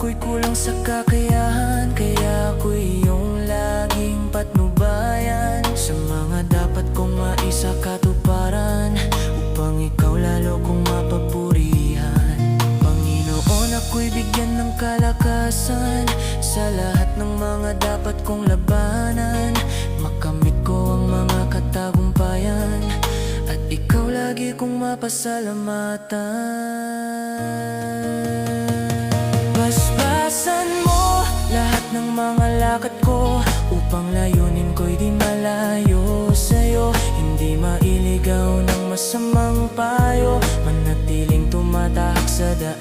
ako'y kulang sa kakayahan, kaya ako'y iyong laging patnubayan sa mga dapat kong maisakatuparan, upang ikaw lalo kong mapapurihan. Panginoon, ako'y bigyan ng kalakasan sa lahat ng mga dapat kong labanan, makamit ko ang mga katagumpayan, at ikaw lagi kong mapasalamatan. Basbasan mo lahat ng mga lakad ko, upang layunin ko'y di malayo sa'yo. Hindi mailigaw ng masamang payo, manatiling tumatahak sa daan.